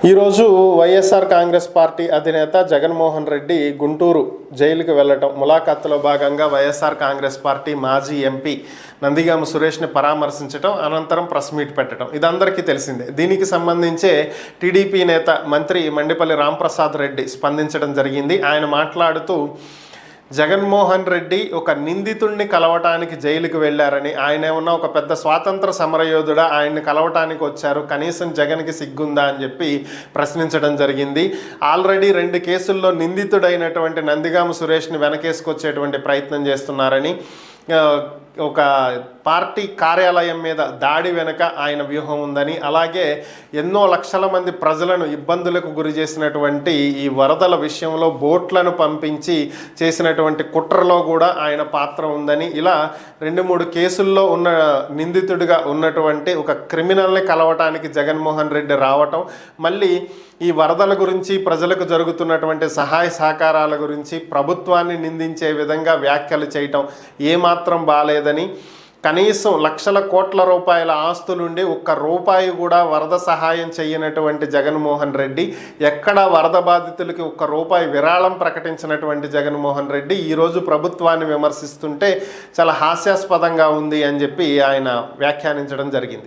ఈరోజు వైఎస్ఆర్ కాంగ్రెస్ పార్టీ అధినేత జగన్మోహన్ రెడ్డి గుంటూరు జైలుకి వెళ్ళటం, ములాఖాతులో భాగంగా వైఎస్ఆర్ కాంగ్రెస్ పార్టీ మాజీ ఎంపీ నందిగామ సురేష్ని పరామర్శించడం, అనంతరం ప్రెస్ మీట్ పెట్టడం ఇదందరికీ తెలిసిందే. దీనికి సంబంధించే టీడీపీ నేత మంత్రి మండిపల్లి రాంప్రసాద్ రెడ్డి స్పందించడం జరిగింది. ఆయన మాట్లాడుతూ జగన్మోహన్ రెడ్డి ఒక నిందితుడిని కలవటానికి జైలుకి వెళ్ళారని, ఆయన ఏమన్నా ఒక పెద్ద స్వాతంత్ర సమరయోధుడా, ఆయన్ని కలవటానికి వచ్చారు, కనీసం జగన్కి సిగ్గుందా అని చెప్పి ప్రశ్నించడం జరిగింది. ఆల్రెడీ 2 కేసుల్లో నిందితుడైనటువంటి నందిగామ సురేష్ని వెనకేసుకొచ్చేటువంటి ప్రయత్నం చేస్తున్నారని, ఒక పార్టీ కార్యాలయం మీద దాడి వెనుక ఆయన వ్యూహం ఉందని, అలాగే ఎన్నో లక్షల మంది ప్రజలను ఇబ్బందులకు గురి చేసినటువంటి ఈ వరదల విషయంలో బోట్లను పంపించి చేసినటువంటి కుట్రలో కూడా ఆయన పాత్ర ఉందని, ఇలా 2-3 కేసుల్లో ఉన్న నిందితుడిగా ఉన్నటువంటి ఒక క్రిమినల్ని కలవటానికి జగన్మోహన్ రెడ్డి రావటం, మళ్ళీ ఈ వరదల గురించి, ప్రజలకు జరుగుతున్నటువంటి సహాయ సహకారాల గురించి ప్రభుత్వాన్ని నిందించే విధంగా వ్యాఖ్యలు చేయటం ఏమాత్రం బాలేదని, కనీసం లక్షల కోట్ల రూపాయల ఆస్తులుండి ఒక్క రూపాయి కూడా వరద సహాయం చేయనటువంటి జగన్మోహన్ రెడ్డి, ఎక్కడ వరద బాధితులకి ఒక్క రూపాయి విరాళం ప్రకటించినటువంటి జగన్మోహన్ రెడ్డి ఈరోజు ప్రభుత్వాన్ని విమర్శిస్తుంటే చాలా హాస్యాస్పదంగా ఉంది అని చెప్పి ఆయన వ్యాఖ్యానించడం జరిగింది.